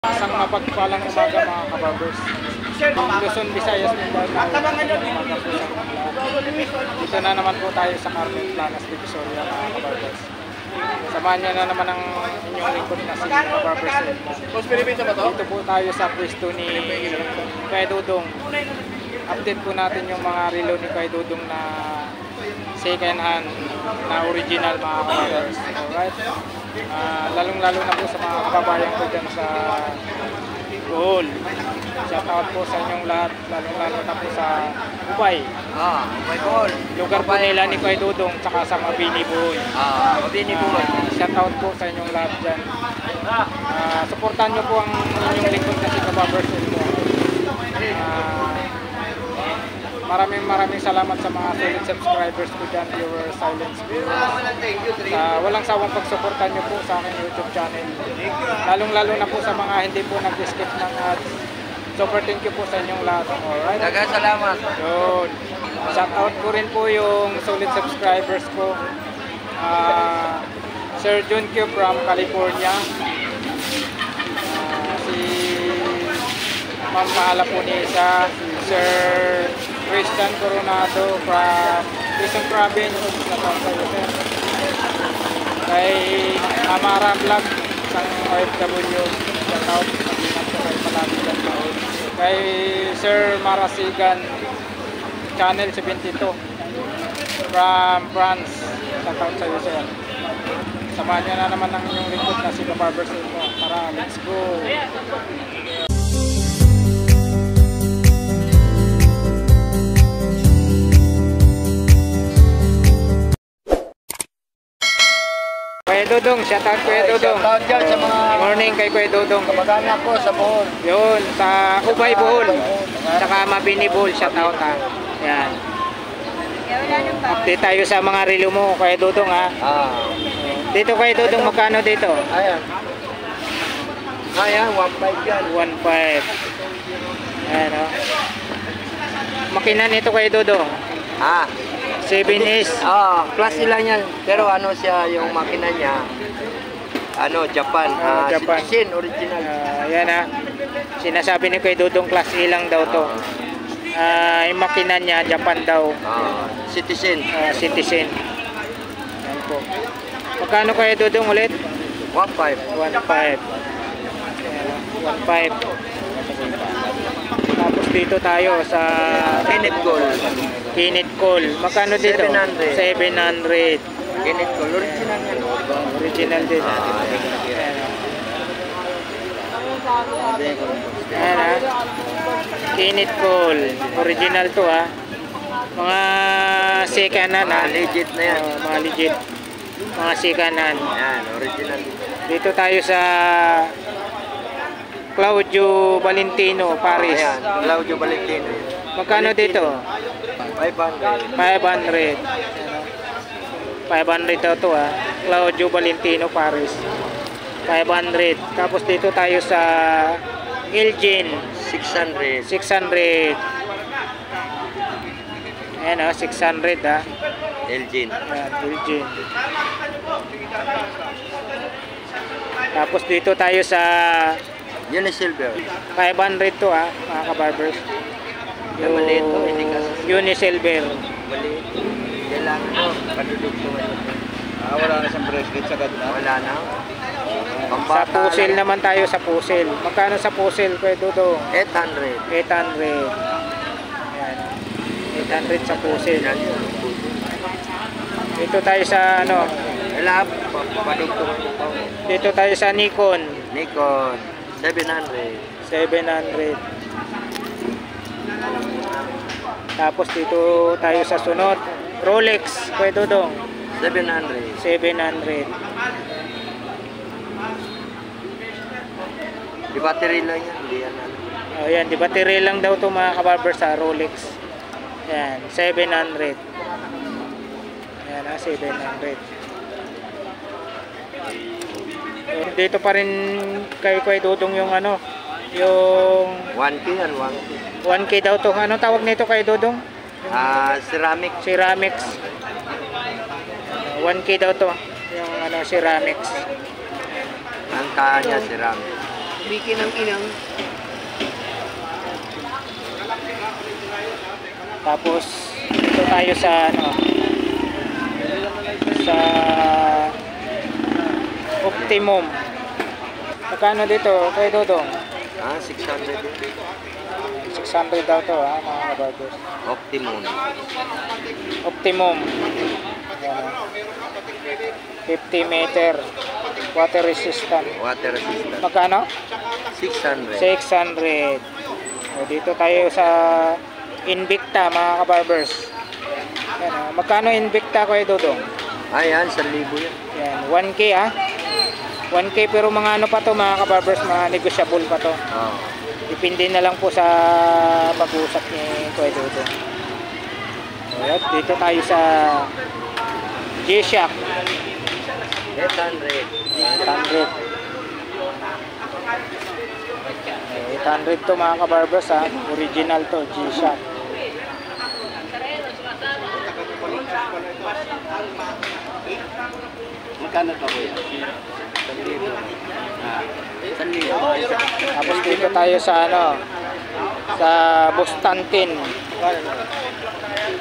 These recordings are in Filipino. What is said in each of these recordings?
Isang mapagpalang umaga mga kabarbers. Luzon, Visayas, Mindanao. Dito na naman po tayo sa Carmen Planas, Divisoria mga kabarbers. Samahan niyo na naman ang inyong lingkod na si kabarbers. Dito po tayo sa pwesto ni Kuya Dudong. Update po natin yung mga relo ni Kuya Dudong na second hand na original mga kabarbers. Alright. Lalong-lalo na po sa mga kababayan ko dyan sa Bohol. Shout out po sa inyong lahat, lalong-lalo na po sa Ubay. Ubay Bohol. Lugar po nila ni Kuya Dudong, tsaka sa Mabini Bohol. Mabini Bohol. Shout out po sa inyong lahat dyan. Supportan nyo po ang inyong lingkod na si Kabarbers. Maraming salamat sa mga solid subscribers ko dyan, viewers, silent viewers. Walang sawang pagsuportan nyo po sa aking YouTube channel. Lalong-lalo na po sa mga hindi po nag-skip ng ads. Super thank you po sa inyong lahat. Alright? Dagang salamat. Yun. Shout out ko rin po yung solid subscribers ko. Sir John Q from California. Si Ma'am Mahala po ni isa. Sir Christian Coronado from Quezon Province. Kay Amara Vlog, isang OFW. Shout out. Mag-ingat po kayo palagi dyan. Kay Sir Marasigan Channel 72 from France. Shout out sa iyo, sir. Samahan niyo na naman ang inyong lingkod na si Kabarbers. Tara, let's go! Kuya Dudong, shout out Kuya Dudong. Shout out dyan sa mga Morning kay Kuya Dudong. kamag-anak ko sa Bohol. Yun, sa Ubay Bohol. Saka Mabini Bohol, shout out ha. Yan. Update tayo sa mga relo mo, Kuya Dudong ha. Dito Kuya Dudong, magkano dito? Ayan. Ayan, 1.5 yan. 1.5. Ayan o. Makina nito Kuya Dudong. 7S. Klase lang yan. Pero ano siya, yung makina niya, Japan. Japan. Citizen, original. Yan ha. Sinasabi ni Kuya Dudong, class A lang daw to. Yung makina niya, Japan daw. Citizen. Citizen. Yan po. Magkano Kuya Dudong ulit? 1.5. 1.5. 1.5. Tapos dito tayo sa Kenneth Gold. Kenneth Cole. Magkano dito? 700. 700. Kenneth Gold. Original yan. Original din. Ayan ha. Kenneth Cole. Original to ha. Mga second hand ha. Legit na yan. Mga legit. Mga second hand. Yan, original. Dito tayo sa Claudio Valentino, Paris. Ayan, Claudio Valentino. Magkano dito? 500. 500. 500 daw to ha. Claudio Valentino, Paris. 500. Tapos dito tayo sa Elgin. 600. 600. Ayan ha, 600 ha. Elgin. Ayan, Elgin. Tapos dito tayo sa Unisilver. 500 to ha, mga kabarbers. Yung maliit to, hindi kasi. Unisilver. Maliit. Kailangan mo, padudugtungan. Wala na siyang bracelet sa ganda. Wala na. Sa puzzle naman tayo sa puzzle. Magkano sa puzzle, Kuya Dudong? 800. 800. Ayan. 800 sa puzzle. Dito tayo sa ano? Wala, padugtungan ko. Dito tayo sa Nikon. Nikon. 700. 700. Tapos dito tayo sa sunod. Rolex, Kuya Dudong. 700. 700. Di battery lang yan. Hindi yan ano. Ayan, di battery lang daw to mga kabarber sa Rolex. Ayan, 700. Ayan ha, 700. Dito pa rin kay Kuya Dudong yung ano, yung 1K yan, 1K. 1K daw to. Anong tawag nito Kuya Dudong? Ceramic. Ceramics. 1K daw to. Yung ano, ceramics. Ang kanya ceramic. Biki ng inang. Tapos dito tayo sa ano, sa Optimum. Magkano dito kay Dodong? 600. 600 daw to ha, mga kabarbers. Optimum. Optimum. Yan, 50 meter water resistant. Water resistant. Magkano? 600. 600. So, dito tayo sa Invicta, mga kabarbers. Yan, magkano Invicta kay Dodong? Ayan, 1,000 yan. Yan, 1K ha. 1K pero mga ano pa to mga kabarbers, mga negosyable pa to. Oo. Depende na lang po sa pag-usap ni Kuya Dodong. Alright, dito tayo sa G-Shock. 800. 800. 800 to mga kabarbers ha. Original to, G-Shock. Magkano to kuya? 1,000. 1,000. Tapos dito tayo sa ano, sa Bustantin.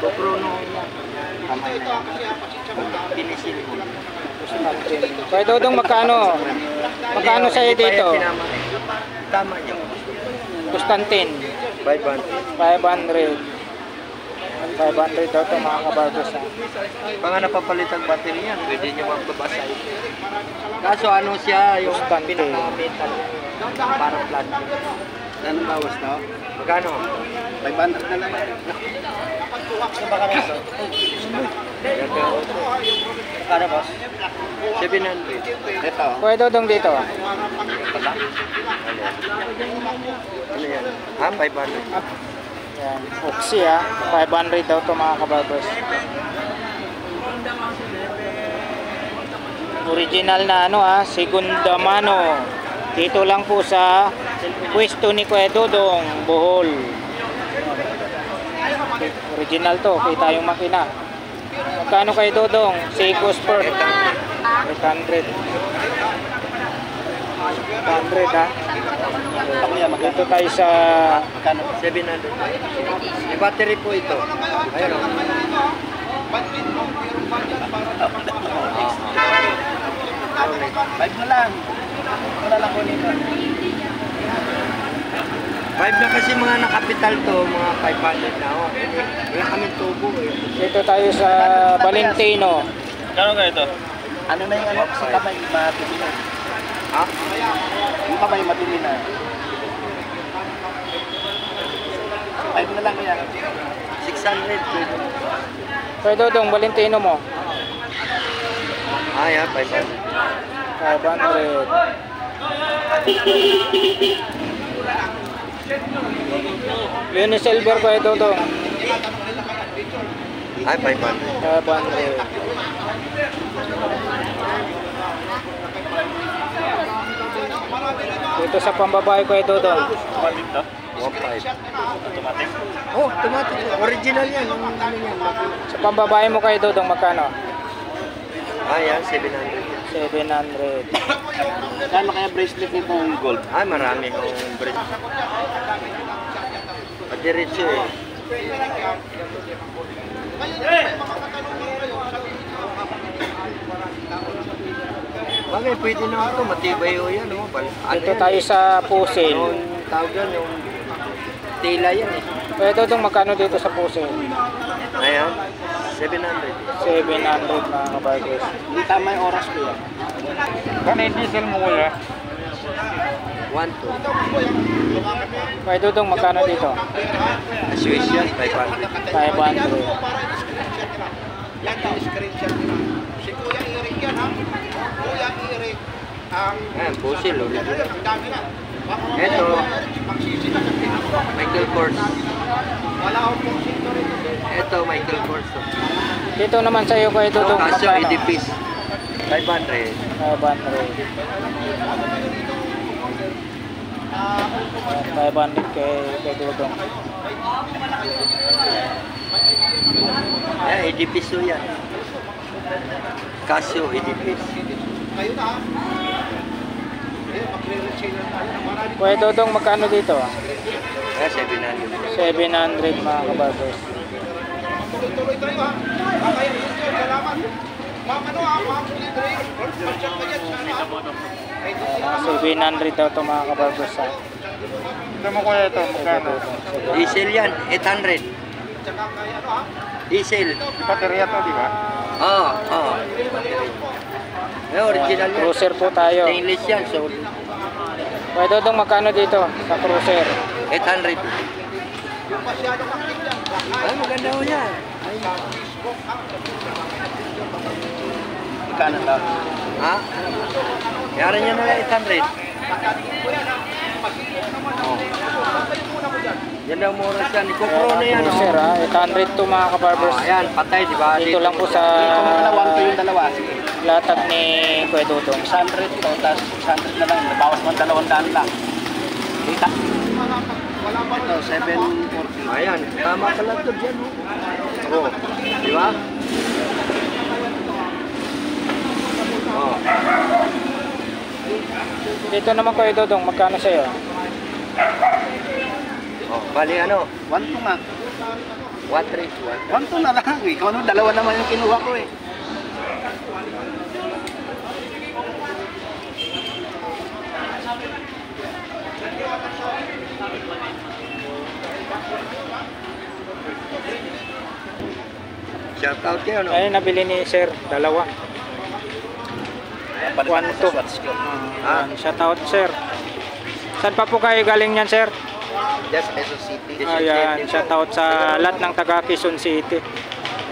GoPro no. Pinisil ko. Bustantin. Kuya Dodong, magkano? Magkano sa'yo dito? Tama yun. Bustantin. 500. 500. 500 daw to mga kabarbers ha. Pag napapalit ang battery yan, pwede nyo magbabasa ito. Kaso ano siya, yung Bastante. pinaka-metal. Parang plastic. Ano bawas na? Magkano? 500 na lang. Ano ba kami ito? Magkano boss? 700. Ito. Kuya Dodong dito. Pala? Ano yan? 500. Yan, Oxy ha. 500 daw to mga kabarbers. Original na ano ha, segunda mano. Dito lang po sa pwesto ni Kuya Dodong, Bohol. Original to, kita yung makina. Magkano kay Dodong? Seiko Sport. 800. 800 ha. Dito tayo sa 700. May battery po ito. Ayun o. Five na lang. Wala lang ko nito. 5 na kasi mga nakapital to, mga 500 na o. Wala kami tubo eh. dito tayo sa Valentino. Kano ka ito? Ano na yung ano? Sa kamay matili na. Ha? Yung kamay matili na. 5 na lang yan. 600. Kuya Dodong, Valentino mo. Ah, yeah, 500. 500. Unisilver Kuya Dodong. Ay, 500. 500. Dito sa pambabae Kuya Dodong. 1.5. Oh, automatic. Original yan. Ang ano yan. Sa pambabae mo Kuya Dodong, magkano? Ah, yan, 700. 700. Kano kaya bracelet nito yung gold? Ay, marami yung bracelet. Padiretso eh. Bagay, pwede naman ito. Matibay o yan. Oh. Dito tayo sa Pusil. Yung tawag yan, yung tela yan eh. Kuya Dodong, magkano dito sa Pusil? Ayan, 700. 700 mga kabarbers. Hindi tama yung oras ko yan. Kano yung diesel mo kuya? 1.2. Kuya Dodong, magkano dito? Swiss yan, 500. 500. Yan yung screenshot nila. Si Kuya Eric yan ha. Kuya Eric. Ayan, pusil o. Ang dami na. Ito, Magsisita sa pinaka. Michael Kors. Wala akong porsyento rito. Ito, Michael Kors. Dito naman sa iyo Kuya Dodong, Casio magkano? Edipis. 500. 500 kay Dodong. Ayan, Edipis o yan. Casio Edipis. Kayo na ha. Eh, magre-resale na tayo ng marami. Kuya Dodong, magkano dito? Kaya 700. 700 mga kabarbers. Tuloy-tuloy tayo ha. Kaya yun yun, salamat. Ma'am, ano ha, ma'am, libre. Pasyang ka yan, sana ha. 700 daw ito mga kabarbers. Ito mo kuya ito, magkano? Diesel yan, 800. Tsaka kaya ano ha. Diesel. Baterya to, di ba? Oo, oo. Original yan. Cruiser po tayo. Stainless yan, so Kuya Dodong, magkano dito sa cruiser? 800. Yung masyadong active yan. Ay, maganda ho yan. Magkano daw? Ha? Yara niya na lang 800. Oh. Yan daw mura siya. Ni Kupro na yan. Cruiser ha, 800 to mga kabarbers. Oh, ayan, patay, di ba? Dito lang po sa Yung dalawa. Sige. latag ni Kuya Dodong. 600 ito, tapos 600 na lang. Bawas mo 200 lang. Kita. Ito, 740. Ayan, tama pala ito dyan. Oh, di ba? Oh. Dito naman Kuya Dodong, magkano sa'yo? Oh, bali ano? 1-2 nga. 131. 1-2 na lang. Ikaw ano, dalawa naman yung kinuha ko eh. Shout out kayo, no? Ayun, nabili ni Sir, dalawa. 1-2. Shout out Sir. Saan pa po kayo galing yan Sir? Just Quezon City. Ayan, shout out sa lahat ng taga Quezon City.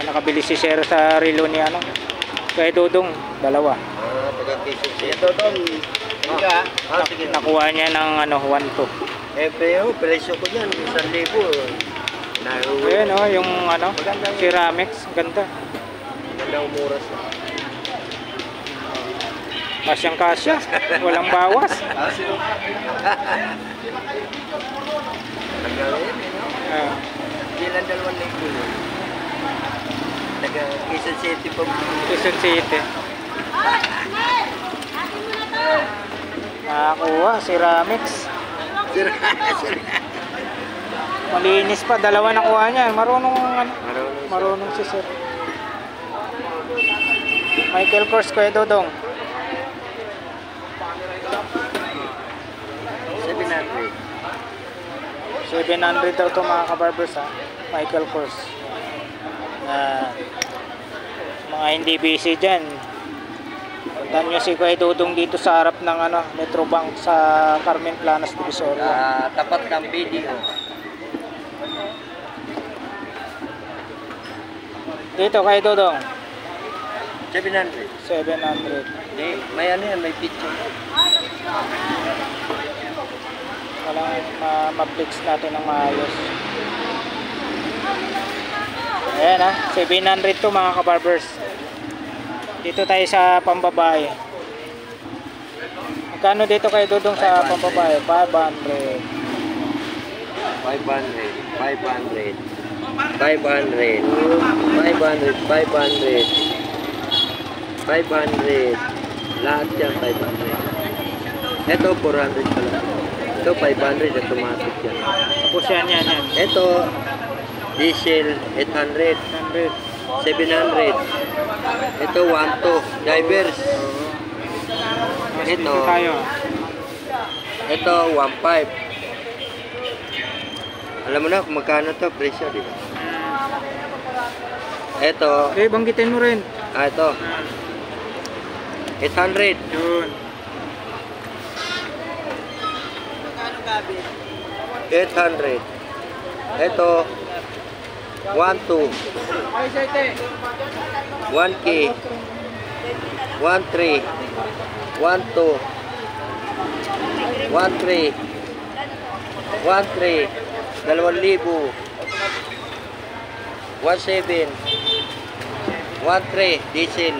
Nakabili si Sir sa relo ni ano. Kuya Dodong, dalawa. Ah, taga-Quezon City. Ito doon. Ika. Sige. Nakuha niya ng ano, 1-2. Eh, pero presyo ko dyan, 1,000. Nahuwi. Ayan oh, yung ano, ceramics, ganda. Magandang mura siya. Kasyang kasya, walang bawas. Nagawin, Ah, ilan 2,000 yun. Taga-Quezon City po. Quezon City. Nakakuha, ceramics. Malinis pa, dalawa nakuha niya. Marunong ano, marunong si Sir. Michael Kors, Kuya Dodong. 700. 700 daw ito mga kabarbers ha. Michael Kors. Mga hindi busy dyan. Puntan nyo si Kuya Dodong dito sa harap ng ano, Metrobank sa Carmen Planas, Divisoria. Tapat ng video. Dito Kuya Dodong, 700. 700. May ano yan, may picture. Walang ma-fix natin ng maayos. Ayan ha, 700 to mga kabarbers. Dito tayo sa pambabae. Magkano dito Kuya Dodong sa pambabae? 500. 500. Lahat yan 500. Ito 400 pala. Ito 500, automatic yan. Tapos yan. Ito diesel 800, 700. Ito 1-2 divers. Dito tayo. Ito 1.5. Alam mo na kung magkano to presyo, di ba? Ito, Okay, banggitin mo rin. ito 800. Yun. 800. Ito 1.2. 1K. 1.3. 1.2. 1.3. 1.3. 2,000. 1.7. 1.3 diesel.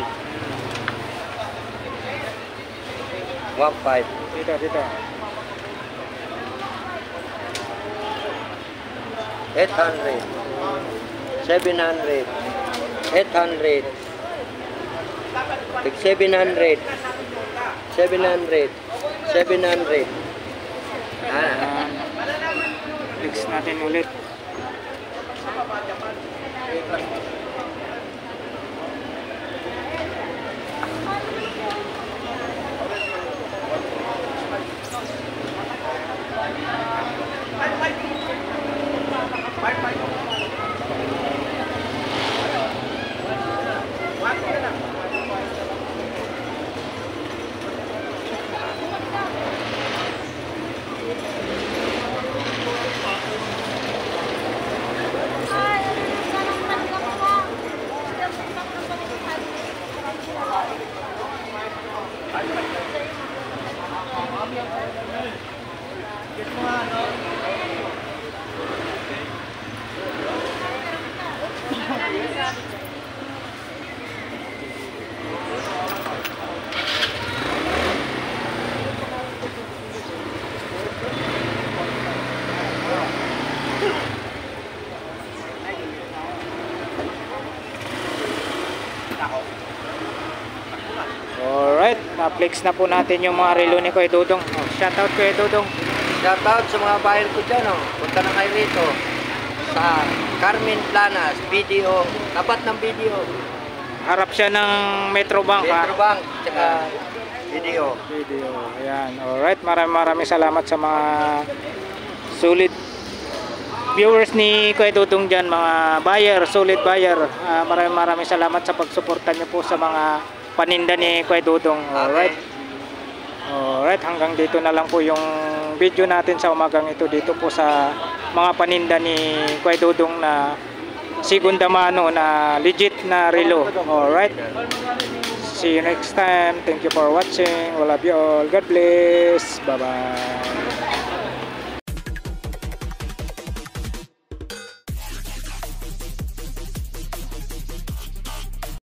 1.5. Dito. 800. 700. 800. Tig 700. 700. 700. Ayan. Flex natin ulit. Alright, na-flex na po natin yung mga relo ni Kuya Dudong. Oh, shoutout Kuya Dudong. Shoutout sa mga buyer ko dyan, oh. Punta na kayo rito sa Carmen Planas, BDO, tapat ng BDO. Harap siya ng Metrobank, ha? Metrobank, tsaka BDO. Video. Ayan. Alright, maraming salamat sa mga solid viewers ni Kuya Dudong dyan, mga buyer, solid buyer. Maraming salamat sa pagsuporta niyo po sa mga paninda ni Kuya Dudong. Alright. Alright, hanggang dito na lang po yung video natin sa umagang ito dito po sa mga paninda ni Kuya Dudong na segunda mano na legit na relo. Alright. See you next time. Thank you for watching. We love you all. God bless. Bye-bye.